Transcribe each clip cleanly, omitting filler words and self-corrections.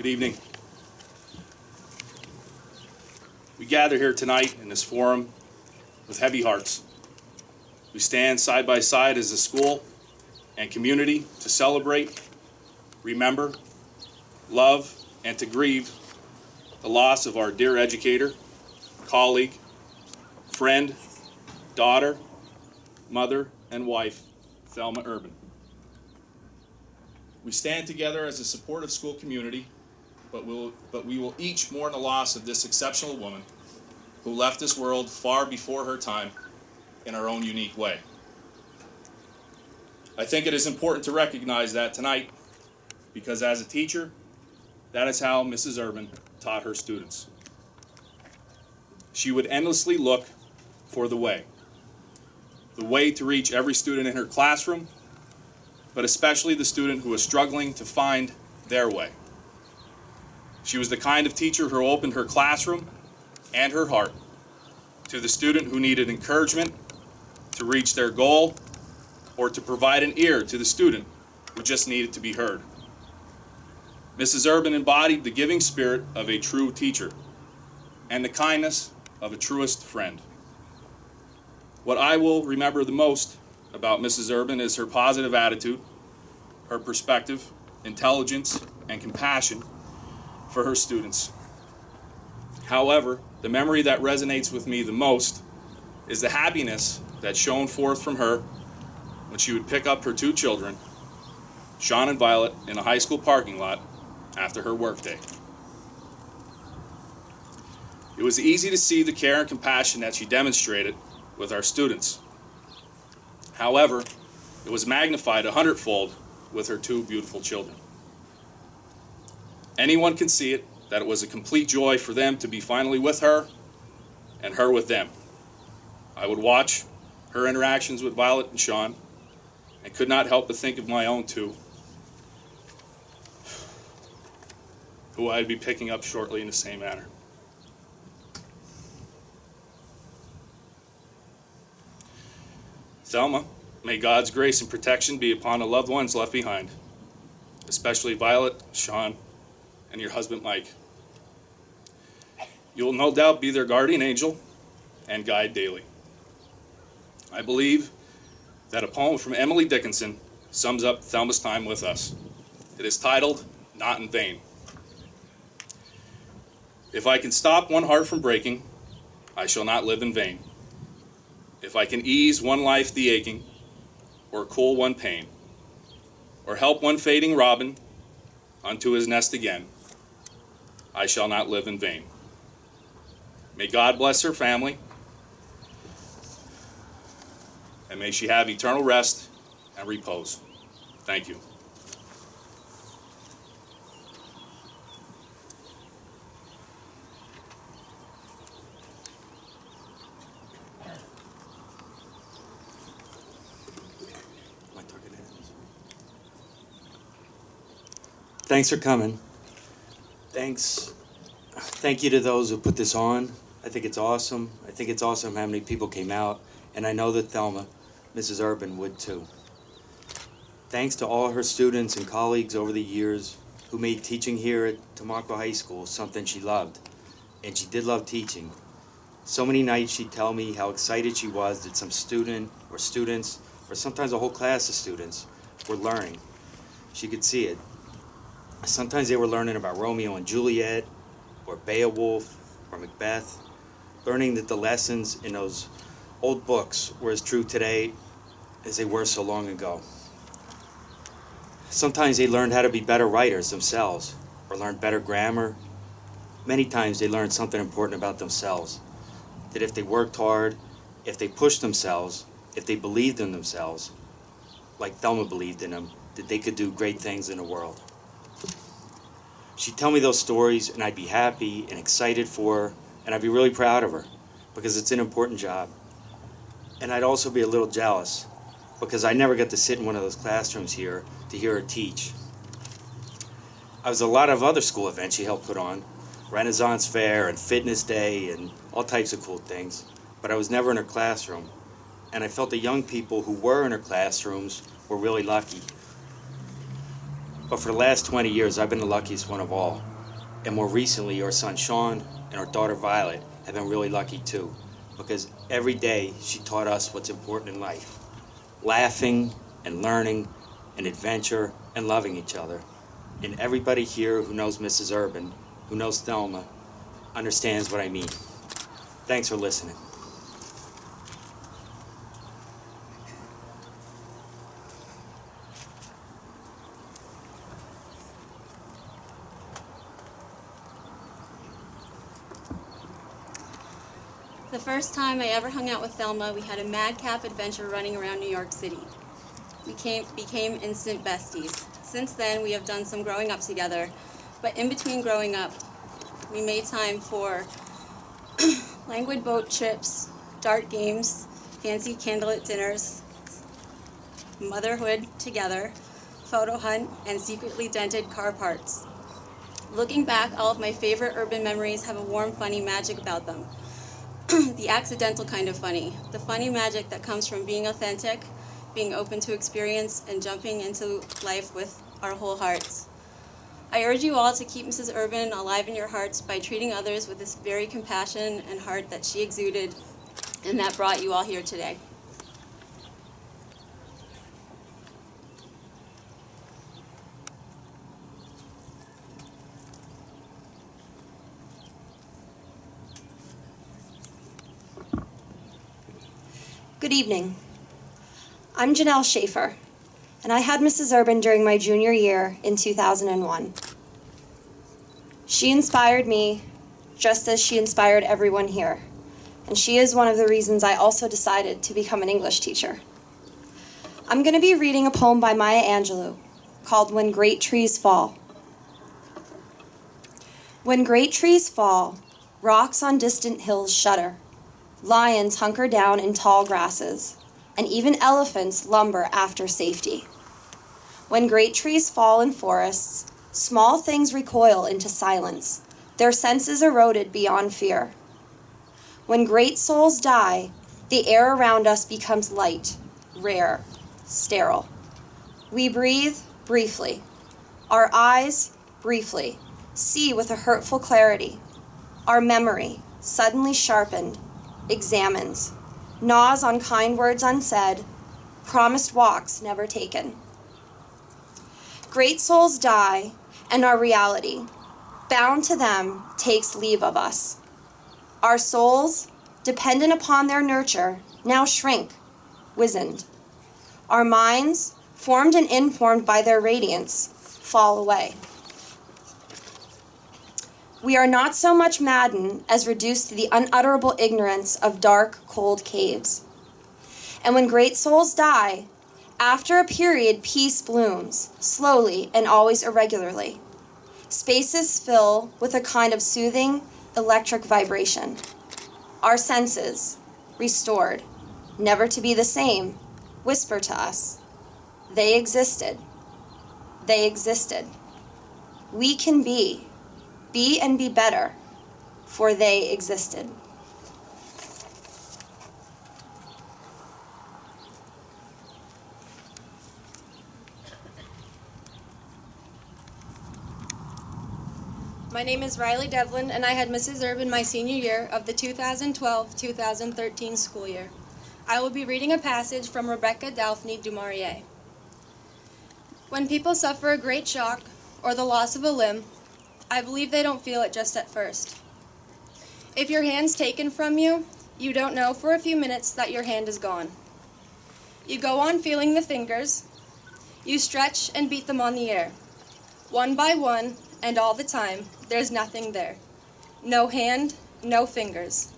Good evening. We gather here tonight in this forum with heavy hearts. We stand side by side as a school and community to celebrate, remember, love, and to grieve the loss of our dear educator, colleague, friend, daughter, mother, and wife, Thelma Urban. We stand together as a supportive school community, but we will each mourn the loss of this exceptional woman who left this world far before her time in our own unique way. I think it is important to recognize that tonight because as a teacher, that is how Mrs. Urban taught her students. She would endlessly look for the way to reach every student in her classroom, but especially the student who was struggling to find their way. She was the kind of teacher who opened her classroom and her heart to the student who needed encouragement to reach their goal or to provide an ear to the student who just needed to be heard. Mrs. Urban embodied the giving spirit of a true teacher and the kindness of a truest friend. What I will remember the most about Mrs. Urban is her positive attitude, her perspective, intelligence, and compassion for her students. However, the memory that resonates with me the most is the happiness that shone forth from her when she would pick up her two children, Sean and Violet, in a high school parking lot after her workday. It was easy to see the care and compassion that she demonstrated with our students. However, it was magnified 100-fold with her two beautiful children. Anyone can see it, that it was a complete joy for them to be finally with her and her with them. I would watch her interactions with Violet and Sean and could not help but think of my own two, who I'd be picking up shortly in the same manner. Thelma, may God's grace and protection be upon the loved ones left behind, especially Violet, Sean, and your husband, Mike. You will no doubt be their guardian angel and guide daily. I believe that a poem from Emily Dickinson sums up Thelma's time with us. It is titled, Not in Vain. If I can stop one heart from breaking, I shall not live in vain. If I can ease one life the aching, or cool one pain, or help one fading robin unto his nest again, I shall not live in vain. May God bless her family, and may she have eternal rest and repose. Thank you. Thanks for coming. Thank you to those who put this on. I think it's awesome. I think it's awesome how many people came out, and I know that Thelma, Mrs. Urban, would too. Thanks to all her students and colleagues over the years who made teaching here at Tamaqua High School something she loved, and she did love teaching. So many nights she'd tell me how excited she was that some student or students, or sometimes a whole class of students, were learning. She could see it. Sometimes they were learning about Romeo and Juliet, or Beowulf, or Macbeth, learning that the lessons in those old books were as true today as they were so long ago. Sometimes they learned how to be better writers themselves, or learned better grammar. Many times they learned something important about themselves, that if they worked hard, if they pushed themselves, if they believed in themselves, like Thelma believed in them, that they could do great things in the world. She'd tell me those stories, and I'd be happy and excited for her, and I'd be really proud of her, because it's an important job. And I'd also be a little jealous, because I never got to sit in one of those classrooms here to hear her teach. I was at a lot of other school events she helped put on, Renaissance Fair and Fitness Day and all types of cool things, but I was never in her classroom, and I felt the young people who were in her classrooms were really lucky. But for the last 20 years, I've been the luckiest one of all. And more recently, our son Sean and our daughter Violet have been really lucky too, because every day she taught us what's important in life. Laughing and learning and adventure and loving each other. And everybody here who knows Mrs. Urban, who knows Thelma, understands what I mean. Thanks for listening. The first time I ever hung out with Thelma, we had a madcap adventure running around New York City. We became instant besties. Since then, we have done some growing up together, but in between growing up, we made time for languid boat trips, dart games, fancy candlelit dinners, motherhood together, photo hunt, and secretly dented car parts. Looking back, all of my favorite urban memories have a warm, funny magic about them. The accidental kind of funny. The funny magic that comes from being authentic, being open to experience, and jumping into life with our whole hearts. I urge you all to keep Mrs. Urban alive in your hearts by treating others with this very compassion and heart that she exuded and that brought you all here today. Good evening. I'm Janelle Schaefer, and I had Mrs. Urban during my junior year in 2001. She inspired me just as she inspired everyone here, and she is one of the reasons I also decided to become an English teacher. I'm going to be reading a poem by Maya Angelou called When Great Trees Fall. When great trees fall, rocks on distant hills shudder. Lions hunker down in tall grasses, and even elephants lumber after safety. When great trees fall in forests, small things recoil into silence, their senses eroded beyond fear. When great souls die, the air around us becomes light, rare, sterile. We breathe briefly. Our eyes, briefly, see with a hurtful clarity. Our memory, suddenly sharpened, examines, gnaws on kind words unsaid, promised walks never taken. Great souls die, and our reality, bound to them, takes leave of us. Our souls, dependent upon their nurture, now shrink, wizened. Our minds, formed and informed by their radiance, fall away. We are not so much maddened as reduced to the unutterable ignorance of dark, cold caves. And when great souls die, after a period, peace blooms, slowly and always irregularly. Spaces fill with a kind of soothing, electric vibration. Our senses, restored, never to be the same, whisper to us, they existed. They existed. We can be and be better, for they existed. My name is Riley Devlin, and I had Mrs. Urban my senior year of the 2012-2013 school year. I will be reading a passage from Rebecca Daphne du Maurier. When people suffer a great shock or the loss of a limb, I believe they don't feel it just at first. If your hand's taken from you, you don't know for a few minutes that your hand is gone. You go on feeling the fingers. You stretch and beat them on the air. One by one, and all the time, there's nothing there. No hand, no fingers.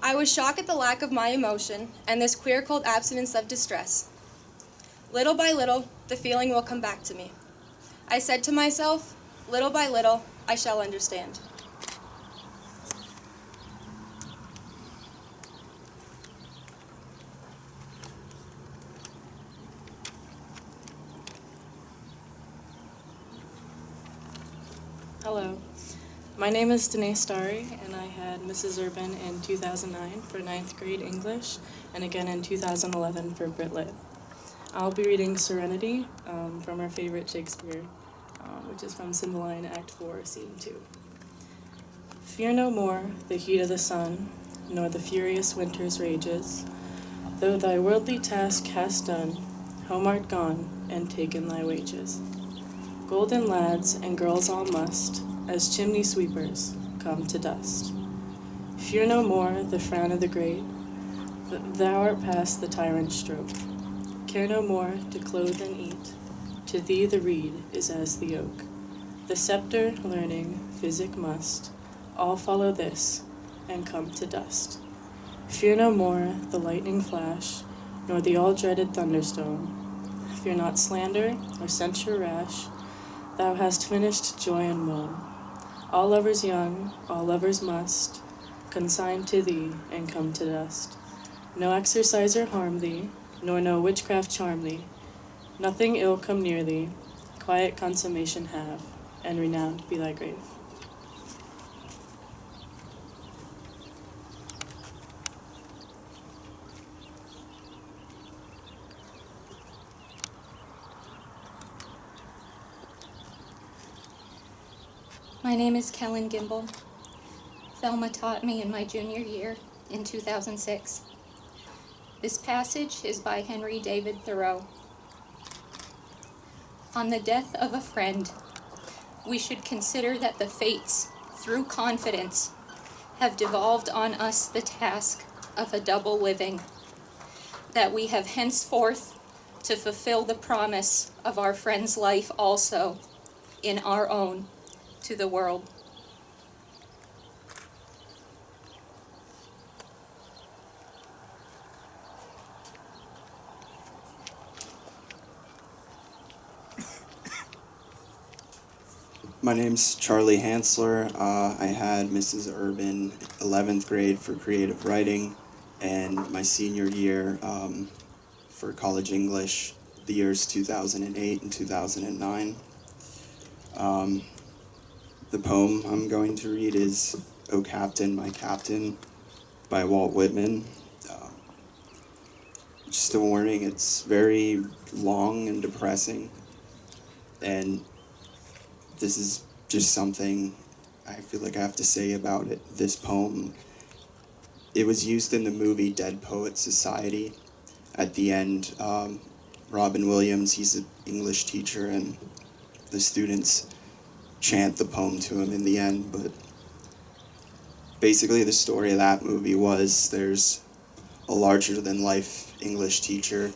I was shocked at the lack of my emotion and this queer cold abstinence of distress. Little by little, the feeling will come back to me. I said to myself, little by little, I shall understand. Hello, my name is Danae Starry, and I had Mrs. Urban in 2009 for 9th grade English, and again in 2011 for Brit Lit. I'll be reading Serenity from our favorite Shakespeare which is from Cymbeline, Act 4, Scene 2. Fear no more the heat of the sun, nor the furious winter's rages. Though thy worldly task hast done, home art gone, and taken thy wages. Golden lads and girls all must, as chimney sweepers, come to dust. Fear no more the frown of the great, thou art past the tyrant's stroke. Care no more to clothe and eat, to thee the reed is as the oak. The sceptre, learning, physic must, all follow this, and come to dust. Fear no more the lightning flash, nor the all-dreaded thunderstone. Fear not slander or censure rash, thou hast finished joy and woe. All lovers young, all lovers must, consign to thee and come to dust. No exerciser harm thee, nor no witchcraft charm thee. Nothing ill come near thee, quiet consummation have, and renowned be thy grave. My name is Kellen Gimble. Thelma taught me in my junior year in 2006. This passage is by Henry David Thoreau. On the death of a friend, we should consider that the fates, through confidence, have devolved on us the task of a double living, that we have henceforth to fulfill the promise of our friend's life also in our own to the world. My name's Charlie Hansler. I had Mrs. Urban 11th grade for creative writing, and my senior year for college English, the years 2008 and 2009. The poem I'm going to read is "O Captain, My Captain" by Walt Whitman. Just a warning, it's very long and depressing, and this is just something I feel like I have to say about it. This poem, it was used in the movie Dead Poets Society. At the end, Robin Williams, he's an English teacher, and the students chant the poem to him in the end. But basically the story of that movie was there's a larger-than-life English teacher,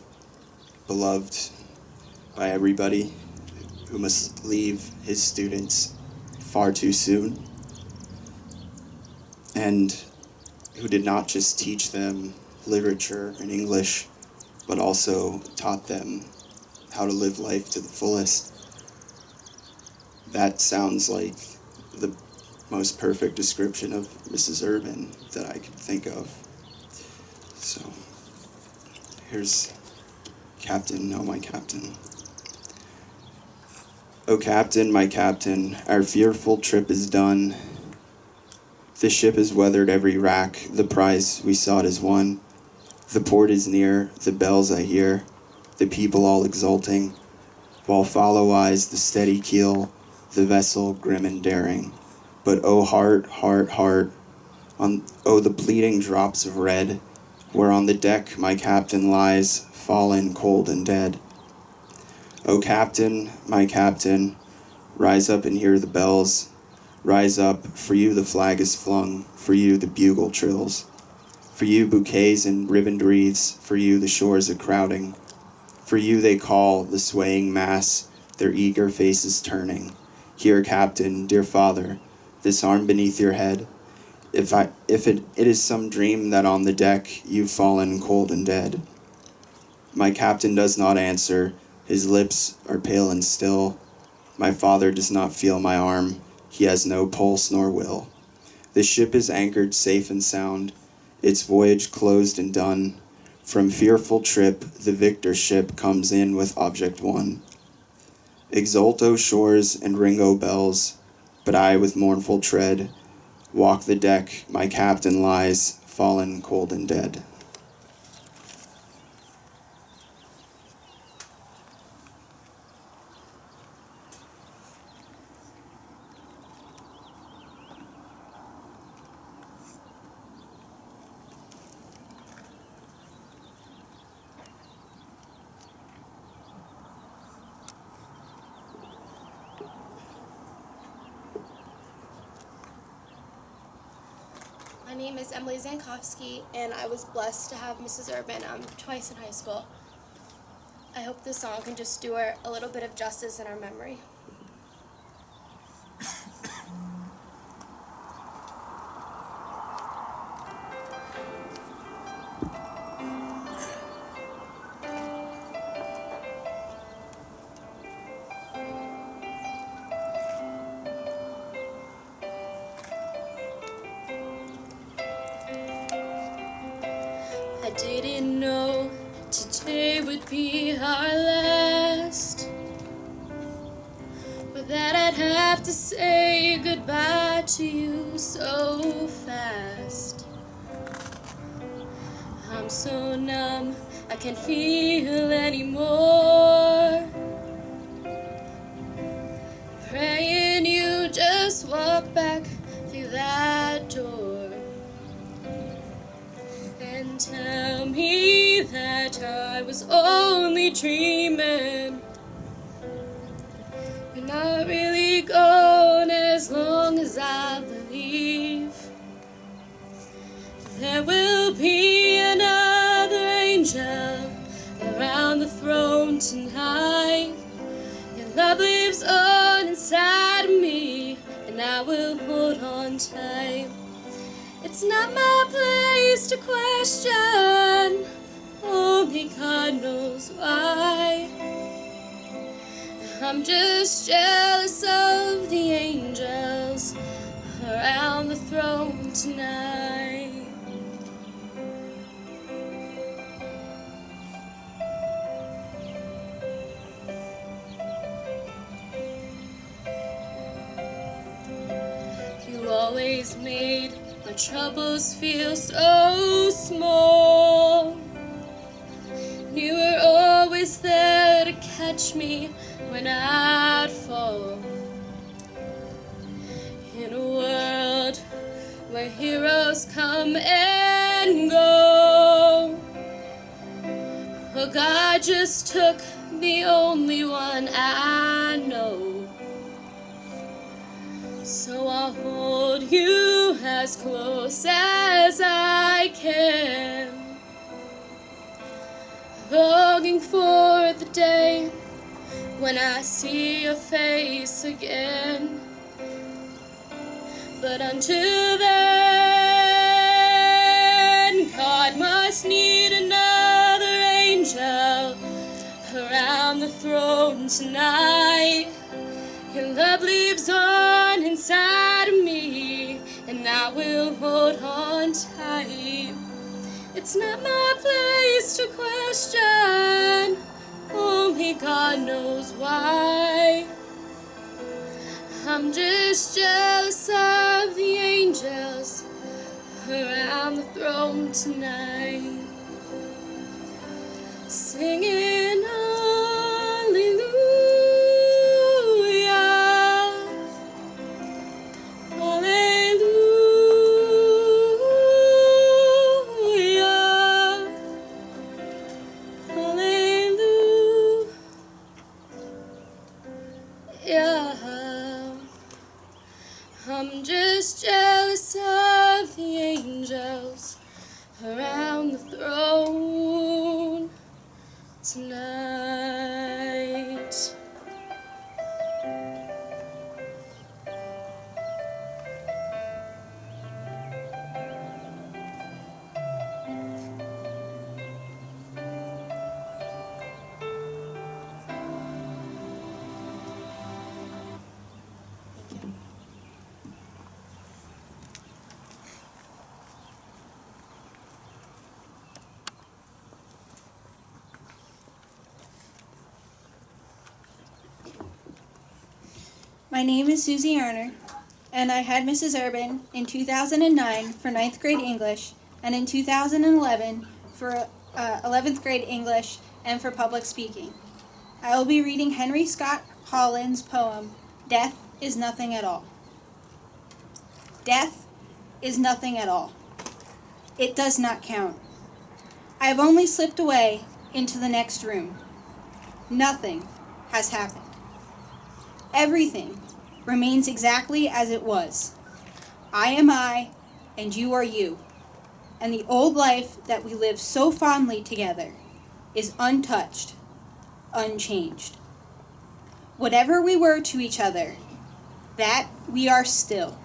beloved by everybody, who must leave his students far too soon, and who did not just teach them literature and English, but also taught them how to live life to the fullest. That sounds like the most perfect description of Mrs. Urban that I could think of. So here's Captain, oh my Captain. O Captain, my Captain, our fearful trip is done. The ship has weathered every rack, the prize we sought is won. The port is near, the bells I hear, the people all exulting, while follow eyes the steady keel, the vessel grim and daring. But oh heart, heart, heart, oh the bleeding drops of red, where on the deck my Captain lies, fallen cold and dead. O Captain, my Captain, rise up and hear the bells. Rise up, for you the flag is flung, for you the bugle trills. For you bouquets and ribboned wreaths, for you the shores are crowding. For you they call, the swaying mass, their eager faces turning. Here, Captain, dear father, this arm beneath your head. If it is some dream that on the deck you've fallen cold and dead. My Captain does not answer, his lips are pale and still. My father does not feel my arm, he has no pulse nor will. The ship is anchored safe and sound, its voyage closed and done. From fearful trip, the victor ship comes in with object won. Exult, O shores, and ring, O bells, but I with mournful tread walk the deck, my Captain lies, fallen cold and dead. name is Emily Zankowski, and I was blessed to have Mrs. Urban twice in high school. I hope this song can just do her a little bit of justice in our memory. I didn't know today would be our last, but that I'd have to say goodbye to you so fast. I'm so numb, I can't feel anymore. Praying you just walk back through that door and tell me that I was only dreaming. You're not really gone as long as I believe. There will be another angel around the throne tonight. Your love lives on inside of me, and I will hold on tight. It's not my place to question, only God knows why. I'm just jealous of the angels around the throne tonight. You always made my troubles feel so small. You were always there to catch me when I'd fall. In a world where heroes come and go, well, God just took the only one I know. So I'll hold you as close as I can, longing for the day when I see your face again. But until then, God must need another angel around the throne tonight. Your love lives on inside of me, and I will hold on tight. It's not my place to question, only God knows why. I'm just jealous of the angels around the throne tonight, singing hallelujah, hallelujah, hallelujah. I'm just jealous of the angels around the throne tonight. My name is Susie Erner, and I had Mrs. Urban in 2009 for 9th grade English, and in 2011 for 11th grade English and for public speaking. I will be reading Henry Scott Holland's poem, Death is Nothing at All. Death is nothing at all. It does not count. I have only slipped away into the next room. Nothing has happened. Everything remains exactly as it was. I am I, and you are you. And the old life that we live so fondly together is untouched, unchanged. Whatever we were to each other, that we are still.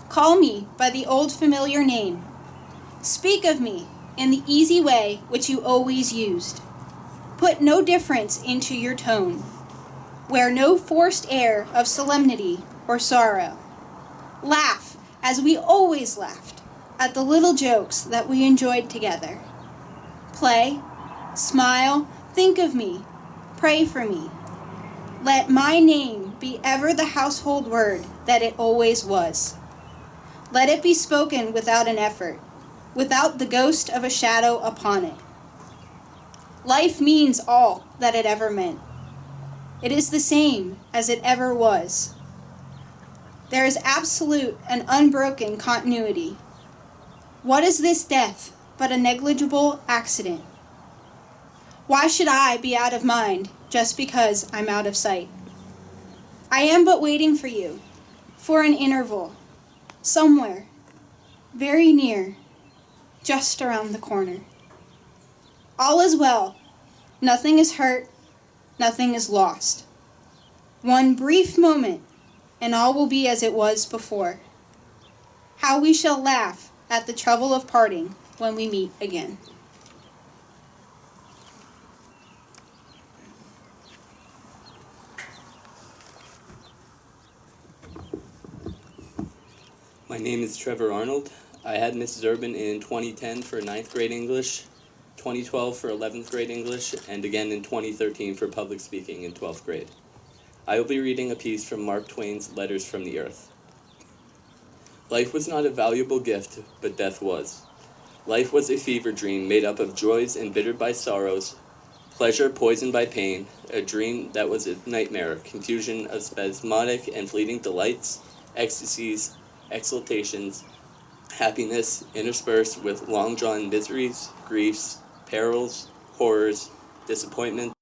Call me by the old familiar name. Speak of me in the easy way which you always used. Put no difference into your tone. Wear no forced air of solemnity or sorrow. Laugh as we always laughed at the little jokes that we enjoyed together. Play, smile, think of me, pray for me. Let my name be ever the household word that it always was. Let it be spoken without an effort, without the ghost of a shadow upon it. Life means all that it ever meant. It is the same as it ever was. There is absolute and unbroken continuity. What is this death but a negligible accident? Why should I be out of mind just because I'm out of sight? I am but waiting for you, for an interval, somewhere, very near, just around the corner. All is well. Nothing is hurt. Nothing is lost. One brief moment, and all will be as it was before. How we shall laugh at the trouble of parting when we meet again. My name is Trevor Arnold. I had Mrs. Urban in 2010 for 9th grade English, 2012 for 11th grade English, and again in 2013 for public speaking in 12th grade. I will be reading a piece from Mark Twain's Letters from the Earth. Life was not a valuable gift, but death was. Life was a fever dream made up of joys embittered by sorrows, pleasure poisoned by pain, a dream that was a nightmare, confusion of spasmodic and fleeting delights, ecstasies, exultations, happiness interspersed with long-drawn miseries, griefs, perils, horrors, disappointments,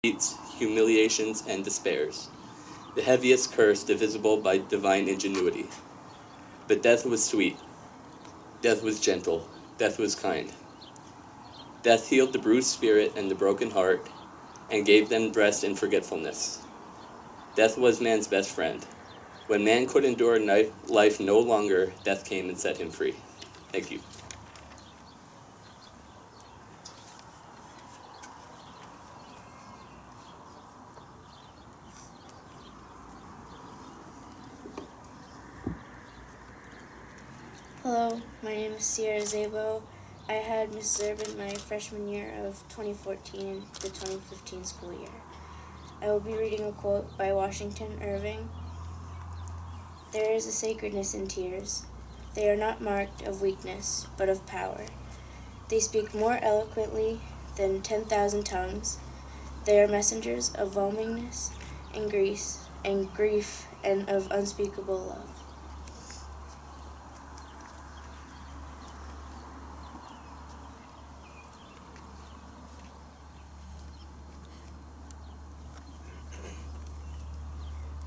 defeats, humiliations, and despairs. The heaviest curse divisible by divine ingenuity. But death was sweet. Death was gentle. Death was kind. Death healed the bruised spirit and the broken heart, and gave them rest in forgetfulness. Death was man's best friend. When man could endure life no longer, death came and set him free. Thank you. Hello, my name is Sierra Zabo. I had Mrs. Urban my freshman year of 2014 to 2015 school year. I will be reading a quote by Washington Irving. There is a sacredness in tears. They are not marked of weakness, but of power. They speak more eloquently than 10,000 tongues. They are messengers of whelmingness and grief and of unspeakable love.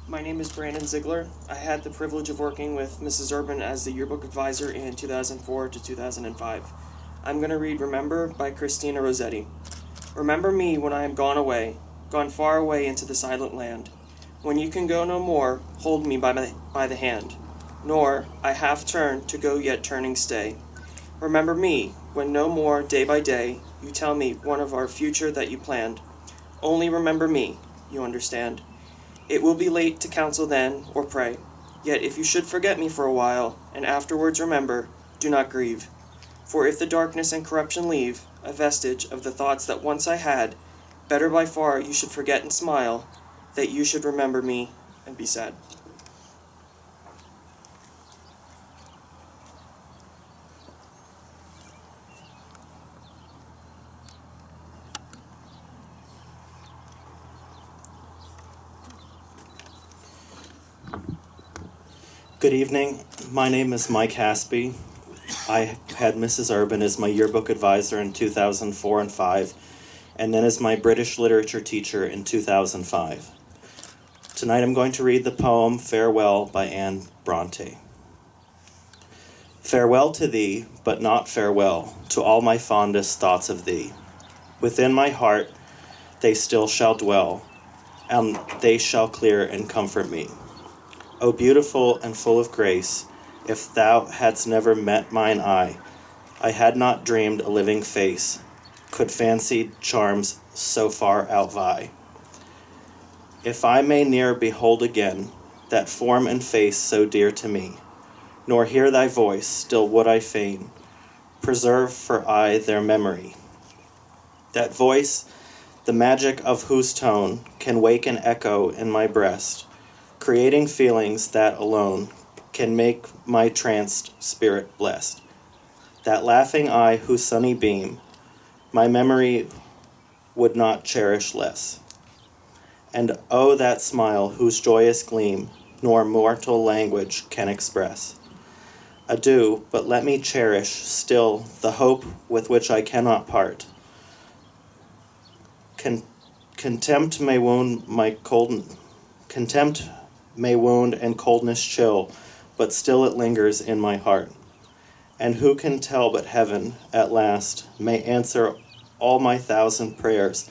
My name is Brandon Ziegler. I had the privilege of working with Mrs. Urban as the yearbook advisor in 2004 to 2005. I'm going to read Remember by Christina Rossetti. Remember me when I am gone away, gone far away into the silent land. When you can go no more, hold me by the hand. Nor, I half turn to go yet turning stay. Remember me when no more day by day you tell me one of our future that you planned. Only remember me, you understand. It will be late to counsel then, or pray. Yet if you should forget me for a while, and afterwards remember, do not grieve. For if the darkness and corruption leave a vestige of the thoughts that once I had, better by far you should forget and smile, that you should remember me and be sad. Good evening. My name is Mike Haspy. I had Mrs. Urban as my yearbook advisor in 2004 and 5, and then as my British literature teacher in 2005. Tonight I'm going to read the poem Farewell by Anne Bronte. Farewell to thee, but not farewell to all my fondest thoughts of thee. Within my heart they still shall dwell, and they shall clear and comfort me. O beautiful and full of grace, if thou hadst never met mine eye, I had not dreamed a living face could fancied charms so far outvie. If I may ne'er behold again that form and face so dear to me, nor hear thy voice, still would I fain preserve for aye their memory. That voice, the magic of whose tone can wake an echo in my breast, creating feelings that alone can make my tranced spirit blessed. That laughing eye whose sunny beam my memory would not cherish less. And oh, that smile whose joyous gleam nor mortal language can express. Adieu, but let me cherish still the hope with which I cannot part. Contempt may wound and coldness chill, but still it lingers in my heart. And who can tell but heaven, at last, may answer all my thousand prayers,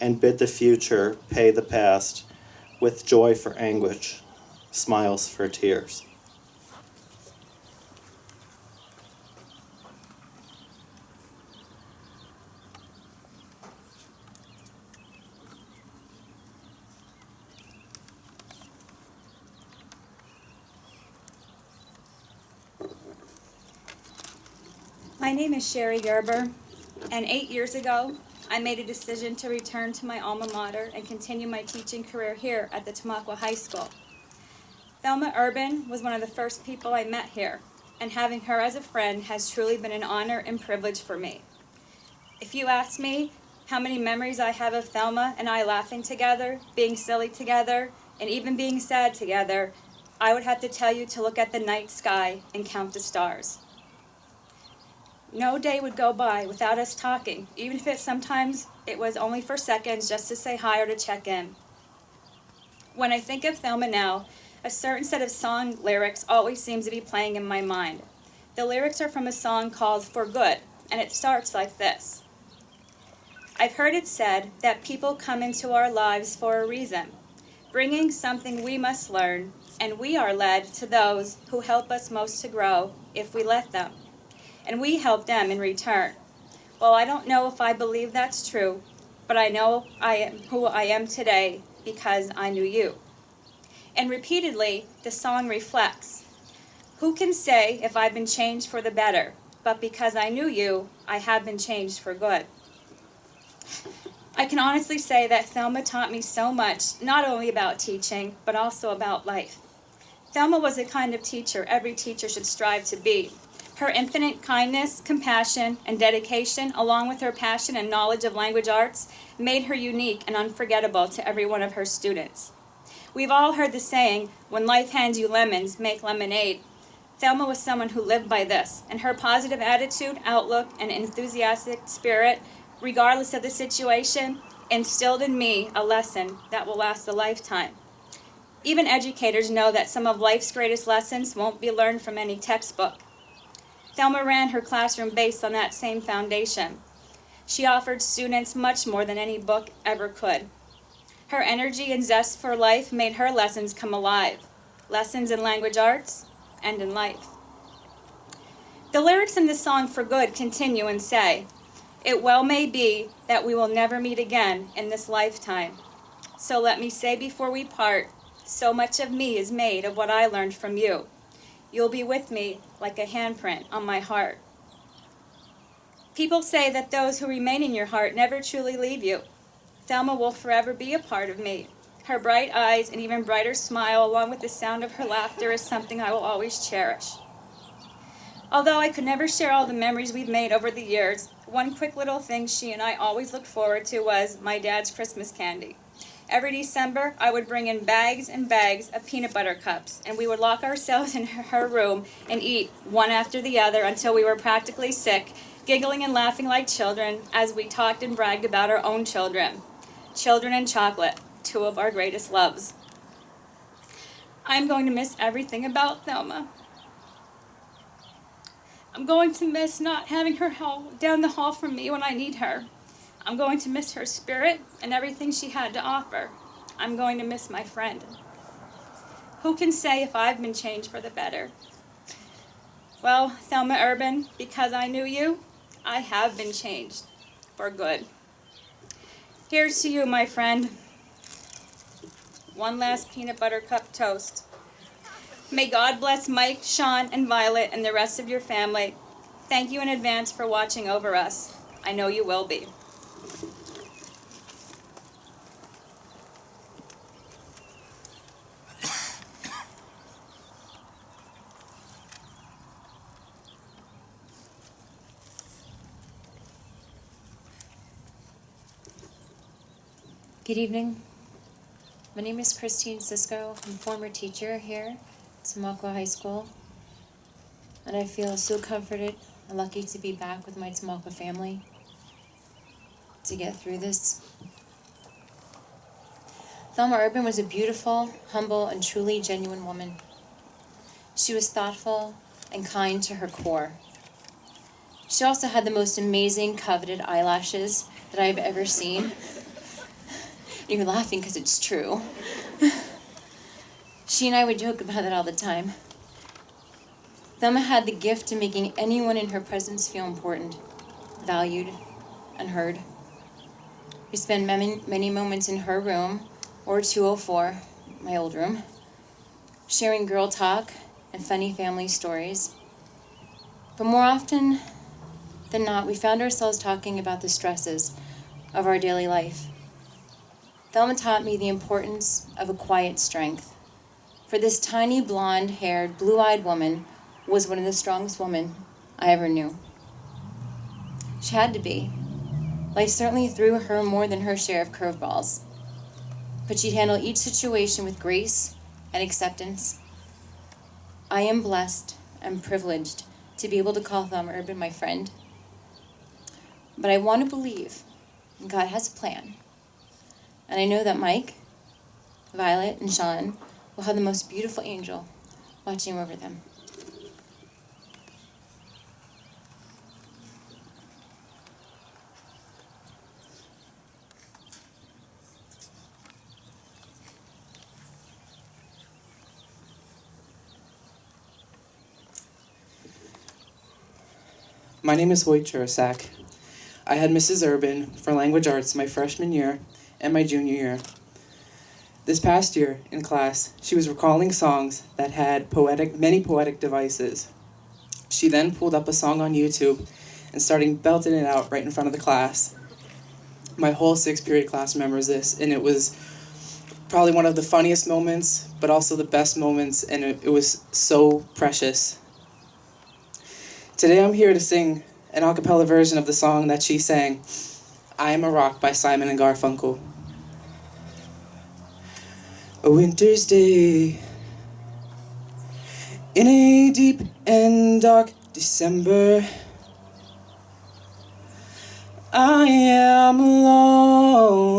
and bid the future pay the past, with joy for anguish, smiles for tears. My name is Sherry Gerber, and 8 years ago, I made a decision to return to my alma mater and continue my teaching career here at the Tamaqua High School. Thelma Urban was one of the first people I met here, and having her as a friend has truly been an honor and privilege for me. If you ask me how many memories I have of Thelma and I laughing together, being silly together, and even being sad together, I would have to tell you to look at the night sky and count the stars. No day would go by without us talking, even if sometimes it was only for seconds just to say hi or to check in. When I think of Thelma now, a certain set of song lyrics always seems to be playing in my mind. The lyrics are from a song called For Good, and it starts like this. I've heard it said that people come into our lives for a reason, bringing something we must learn, and we are led to those who help us most to grow if we let them. And we help them in return. Well, I don't know if I believe that's true, but I know I am who I am today because I knew you. And repeatedly, the song reflects, who can say if I've been changed for the better, but because I knew you, I have been changed for good. I can honestly say that Thelma taught me so much, not only about teaching, but also about life. Thelma was the kind of teacher every teacher should strive to be. Her infinite kindness, compassion, and dedication, along with her passion and knowledge of language arts, made her unique and unforgettable to every one of her students. We've all heard the saying, when life hands you lemons, make lemonade. Thelma was someone who lived by this, and her positive attitude, outlook, and enthusiastic spirit, regardless of the situation, instilled in me a lesson that will last a lifetime. Even educators know that some of life's greatest lessons won't be learned from any textbook. Thelma ran her classroom based on that same foundation. She offered students much more than any book ever could. Her energy and zest for life made her lessons come alive. Lessons in language arts and in life. The lyrics in this song For Good continue and say, it well may be that we will never meet again in this lifetime. So let me say before we part, so much of me is made of what I learned from you. You'll be with me like a handprint on my heart. People say that those who remain in your heart never truly leave you. Thelma will forever be a part of me. Her bright eyes and even brighter smile, along with the sound of her laughter, is something I will always cherish. Although I could never share all the memories we've made over the years, one quick little thing she and I always looked forward to was my dad's Christmas candy. Every December, I would bring in bags and bags of peanut butter cups, and we would lock ourselves in her room and eat one after the other until we were practically sick, giggling and laughing like children as we talked and bragged about our own children. Children and chocolate, two of our greatest loves. I'm going to miss everything about Thelma. I'm going to miss not having her down the hall from me when I need her. I'm going to miss her spirit and everything she had to offer. I'm going to miss my friend. Who can say if I've been changed for the better? Well, Thelma Urban, because I knew you, I have been changed for good. Here's to you, my friend. One last peanut butter cup toast. May God bless Mike, Sean, and Violet and the rest of your family. Thank you in advance for watching over us. I know you will be. Good evening. My name is Christine Sisko. I'm a former teacher here at Tamaqua High School. And I feel so comforted and lucky to be back with my Tamaqua family to get through this. Thelma Urban was a beautiful, humble, and truly genuine woman. She was thoughtful and kind to her core. She also had the most amazing, coveted eyelashes that I've ever seen. You're laughing because it's true. She and I would joke about it all the time. Thelma had the gift of making anyone in her presence feel important, valued, and heard. We spent many moments in her room, or 204, my old room, sharing girl talk and funny family stories. But more often than not, we found ourselves talking about the stresses of our daily life. Thelma taught me the importance of a quiet strength. For this tiny, blonde-haired, blue-eyed woman was one of the strongest women I ever knew. She had to be. Life certainly threw her more than her share of curveballs. But she'd handle each situation with grace and acceptance. I am blessed and privileged to be able to call Thelma Urban my friend. But I want to believe God has a plan. And I know that Mike, Violet, and Sean will have the most beautiful angel watching over them. My name is Hoyt Jurasak. I had Mrs. Urban for language arts my freshman year and my junior year. This past year in class, she was recalling songs that had many poetic devices. She then pulled up a song on YouTube and started belting it out right in front of the class. My whole sixth period class remembers this, and it was probably one of the funniest moments, but also the best moments, and it was so precious. Today I'm here to sing an a cappella version of the song that she sang, I Am a Rock by Simon and Garfunkel. A winter's day in a deep and dark December, I am alone,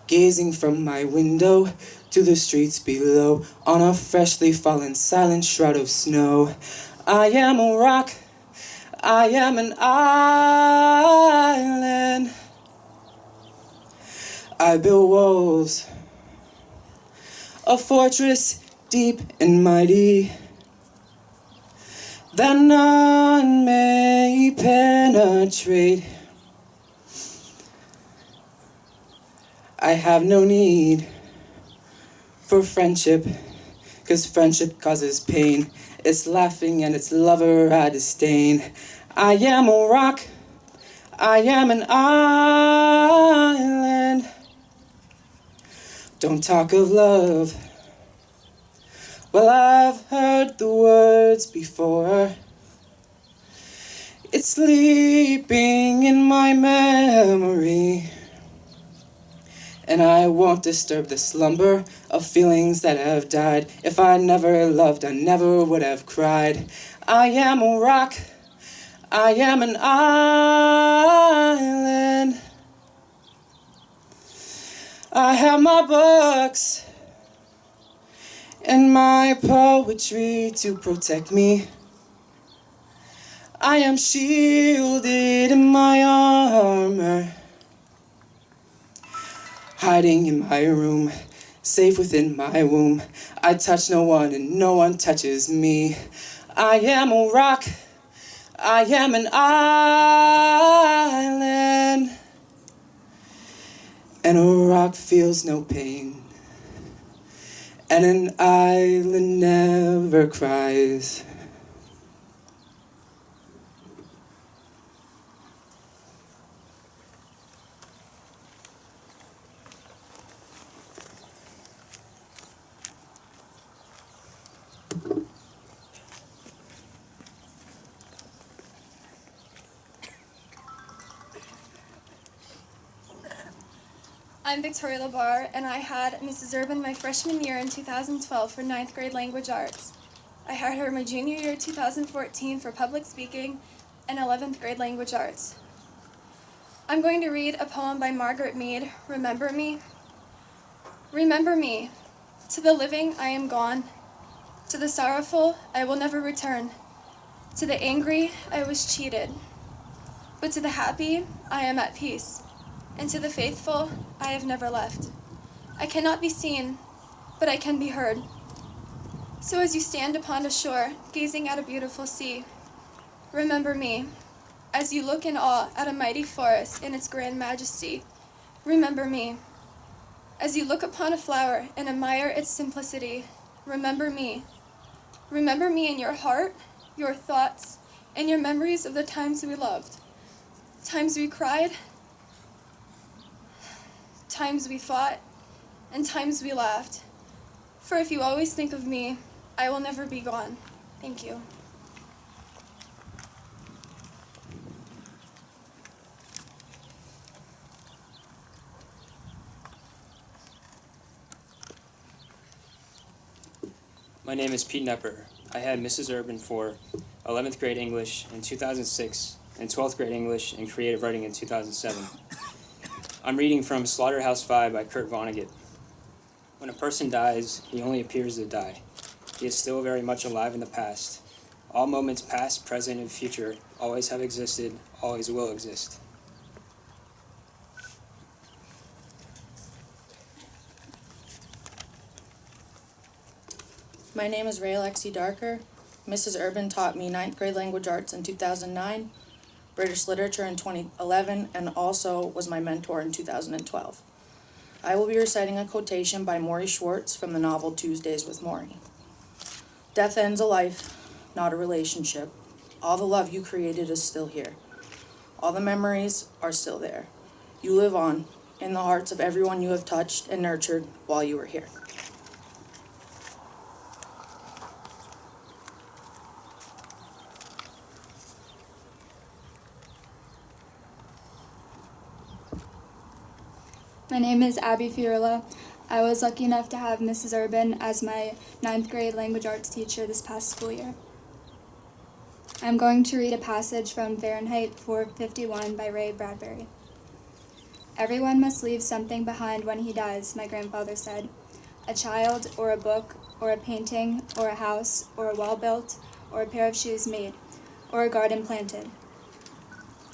gazing from my window to the streets below on a freshly fallen silent shroud of snow. I am a rock, I am an island. I build walls, a fortress deep and mighty that none may penetrate. I have no need for friendship, 'cause friendship causes pain. It's laughing and its lover I disdain. I am a rock, I am an island. Don't talk of love. Well, I've heard the words before. It's sleeping in my memory, and I won't disturb the slumber of feelings that have died. If I never loved, I never would have cried. I am a rock, I am an island. I have my books and my poetry to protect me. I am shielded in my armor, hiding in my room, safe within my womb. I touch no one and no one touches me. I am a rock, I am an island, and a rock feels no pain, and an island never cries. I'm Victoria Labar, and I had Mrs. Urban my freshman year in 2012 for 9th grade language arts. I had her my junior year 2014 for public speaking and 11th grade language arts. I'm going to read a poem by Margaret Mead, Remember Me. Remember me. To the living I am gone. To the sorrowful I will never return. To the angry I was cheated. But to the happy I am at peace. And to the faithful I have never left. I cannot be seen, but I can be heard. So as you stand upon a shore, gazing at a beautiful sea, remember me. As you look in awe at a mighty forest in its grand majesty, remember me. As you look upon a flower and admire its simplicity, remember me. Remember me in your heart, your thoughts, and your memories of the times we loved, times we cried, times we fought, and times we laughed. For if you always think of me, I will never be gone. Thank you. My name is Pete Nepper. I had Mrs. Urban for 11th grade English in 2006 and 12th grade English and creative writing in 2007. I'm reading from Slaughterhouse-Five by Kurt Vonnegut. When a person dies, he only appears to die. He is still very much alive in the past. All moments past, present, and future always have existed, always will exist. My name is Ray Alexi Darker. Mrs. Urban taught me 9th grade language arts in 2009, British literature in 2011, and also was my mentor in 2012. I will be reciting a quotation by Maury Schwartz from the novel Tuesdays with Maury. Death ends a life, not a relationship. All the love you created is still here. All the memories are still there. You live on in the hearts of everyone you have touched and nurtured while you were here. My name is Abby Fiorillo. I was lucky enough to have Mrs. Urban as my 9th grade language arts teacher this past school year. I'm going to read a passage from Fahrenheit 451 by Ray Bradbury. Everyone must leave something behind when he dies, my grandfather said. A child, or a book, or a painting, or a house, or a wall built, or a pair of shoes made, or a garden planted.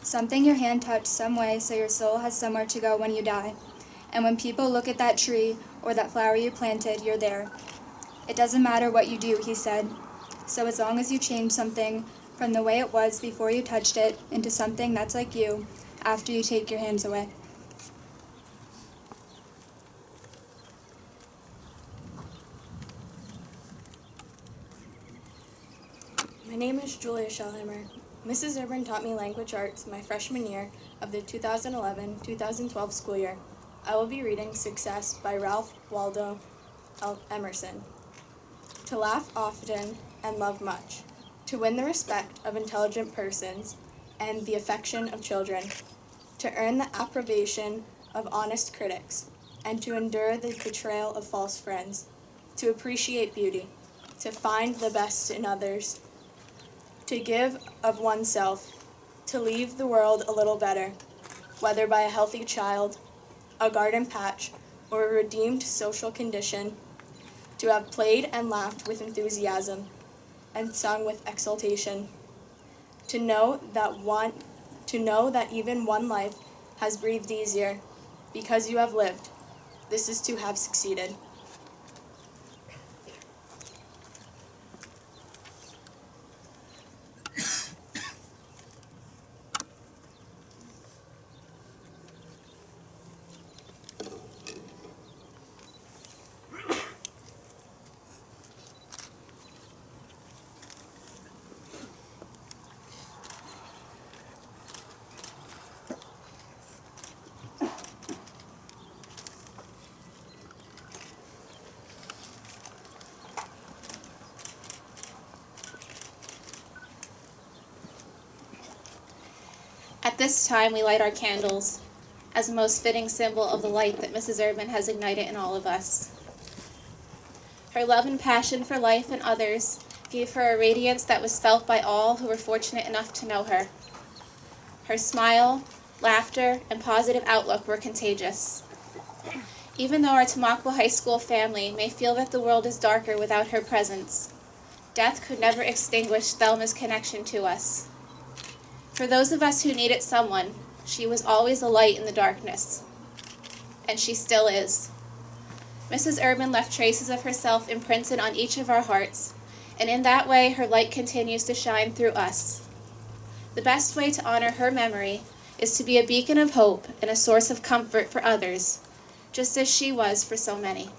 Something your hand touched some way so your soul has somewhere to go when you die. And when people look at that tree or that flower you planted, you're there. It doesn't matter what you do, he said. So as long as you change something from the way it was before you touched it into something that's like you after you take your hands away. My name is Julia Schellheimer. Mrs. Urban taught me language arts my freshman year of the 2011-2012 school year. I will be reading Success by Ralph Waldo Emerson. To laugh often and love much, to win the respect of intelligent persons and the affection of children, to earn the approbation of honest critics, and to endure the betrayal of false friends, to appreciate beauty, to find the best in others, to give of oneself, to leave the world a little better, whether by a healthy child, a garden patch, or a redeemed social condition, to have played and laughed with enthusiasm, and sung with exultation, to know that even one life has breathed easier because you have lived. This is to have succeeded. At this time, we light our candles as a most fitting symbol of the light that Mrs. Urban has ignited in all of us. Her love and passion for life and others gave her a radiance that was felt by all who were fortunate enough to know her. Her smile, laughter, and positive outlook were contagious. Even though our Tamaqua High School family may feel that the world is darker without her presence, death could never extinguish Thelma's connection to us. For those of us who needed someone, she was always a light in the darkness. And she still is. Mrs. Urban left traces of herself imprinted on each of our hearts, and in that way her light continues to shine through us. The best way to honor her memory is to be a beacon of hope and a source of comfort for others, just as she was for so many.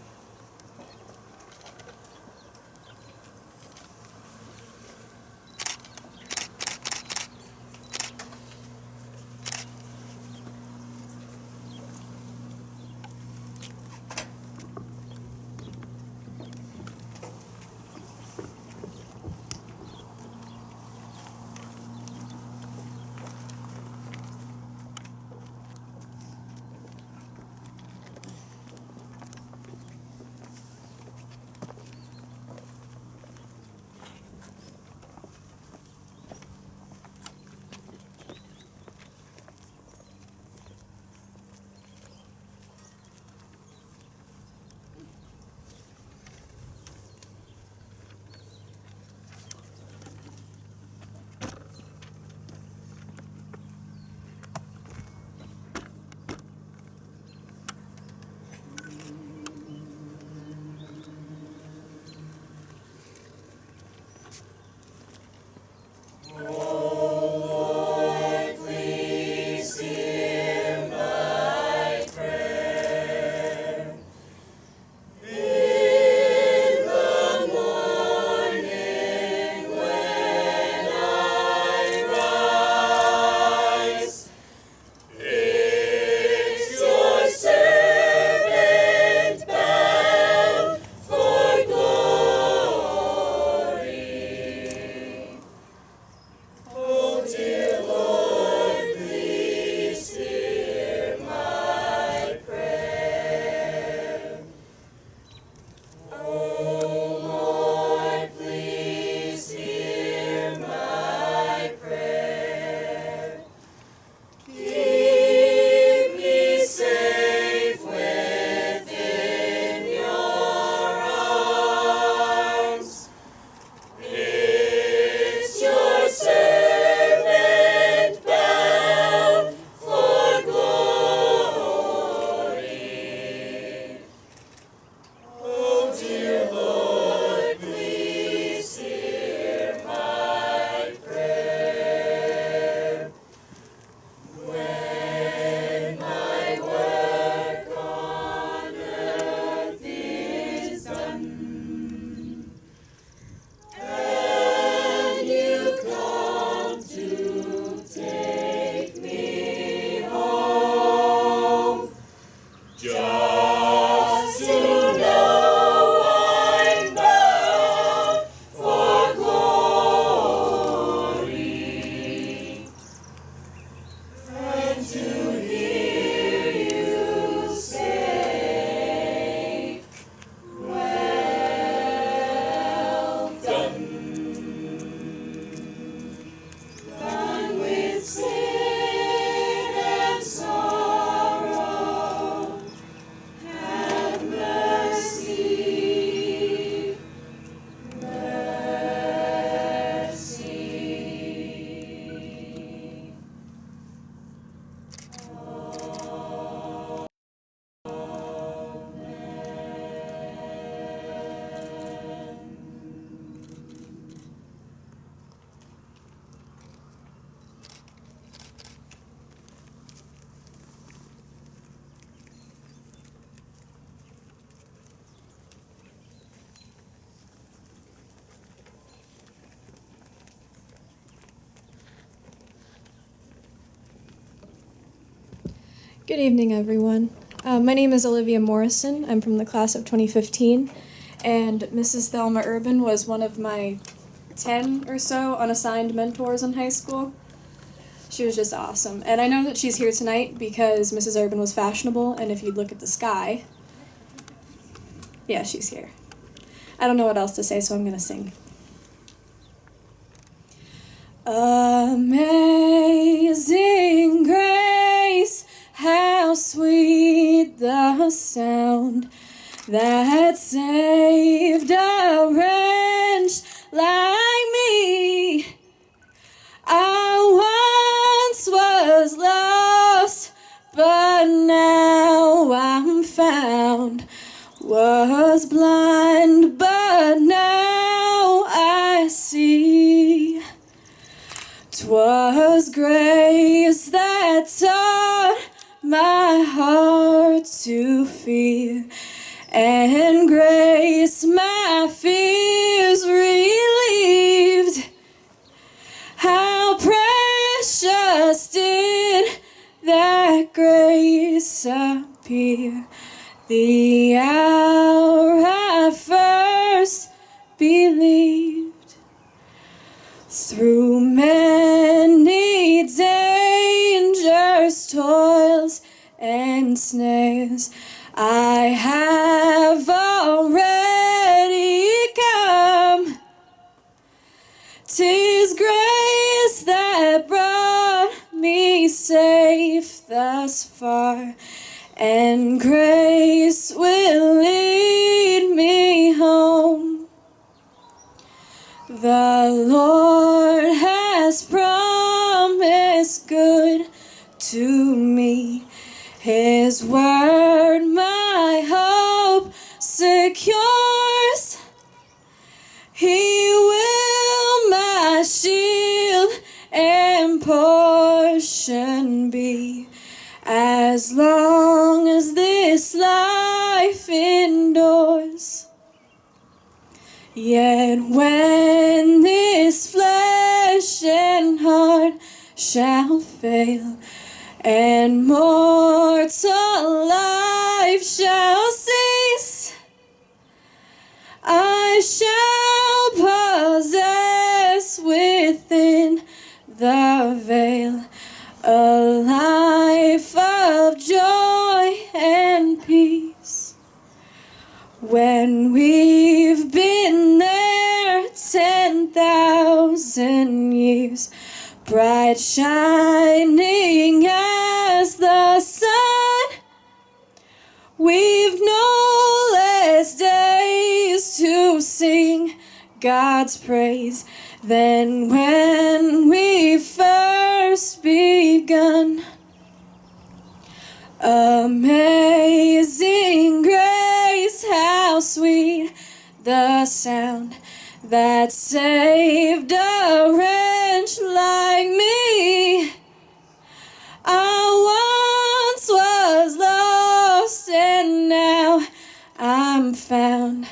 Good evening, everyone. My name is Olivia Morrison. I'm from the class of 2015, and Mrs. Thelma Urban was one of my 10 or so unassigned mentors in high school. She was just awesome. And I know that she's here tonight because Mrs. Urban was fashionable, and if you look at the sky, yeah, she's here. I don't know what else to say, so I'm going to sing. Amazing grace, how sweet the sound that saved a wretch like me. I once was lost, but now I'm found. Was blind, but now I see. 'Twas grace that taught my heart to fear, and grace my fears relieved. How precious did that grace appear the hour I first believed. Through many dangers, toils, and snares, I have already come. 'Tis grace that brought me safe thus far, and grace will lead me home. The Lord has promised good to me. His word my hope secures. He will my shield and portion be, as long as this life endures. Yet when this flesh and heart shall fail, and mortal life shall cease, I shall possess within the veil a life of joy and peace. When we've been there 10,000 years, bright shining as the sun, we've no less days to sing God's praise than when we first begun. Amazing grace, how sweet the sound that saved a wretch like me. I once was lost and now I'm found.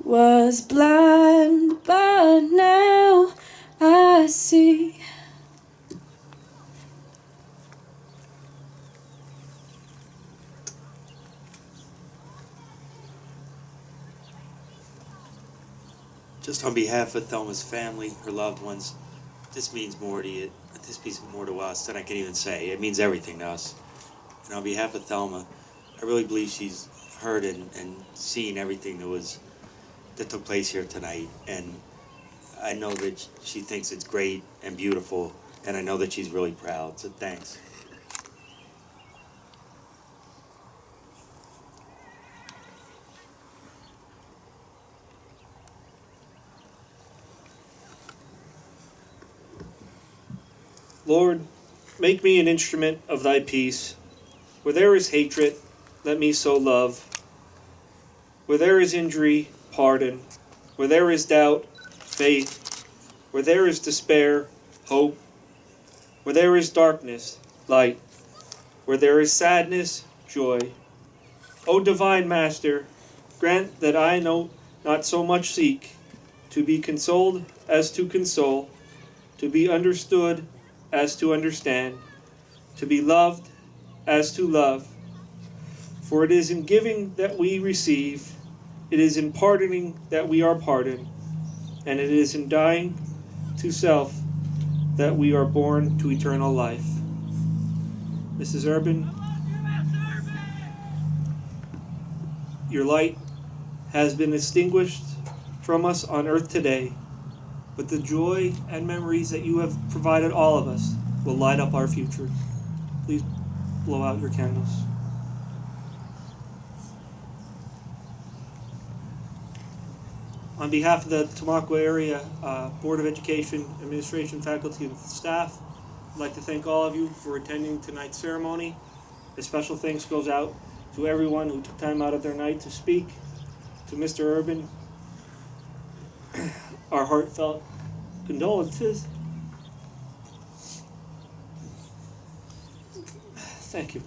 Was blind, but now I see. Just on behalf of Thelma's family, her loved ones, this means more to you. This means more to us than I can even say. It means everything to us. And on behalf of Thelma, I really believe she's heard and seen everything that took place here tonight. And I know that she thinks it's great and beautiful, and I know that she's really proud. So thanks. Lord, make me an instrument of thy peace. Where there is hatred, let me sow love. Where there is injury, pardon. Where there is doubt, faith. Where there is despair, hope. Where there is darkness, light. Where there is sadness, joy. O divine Master, grant that I know not so much seek to be consoled as to console, to be understood as to understand, to be loved as to love. For it is in giving that we receive, it is in pardoning that we are pardoned, and it is in dying to self that we are born to eternal life. Mrs. Urban, your light has been extinguished from us on earth today, but the joy and memories that you have provided all of us will light up our future. Please blow out your candles. On behalf of the Tamaqua Area Board of Education, Administration, Faculty, and staff, I'd like to thank all of you for attending tonight's ceremony. A special thanks goes out to everyone who took time out of their night to speak. To Mr. Urban, our heartfelt condolences. Thank you.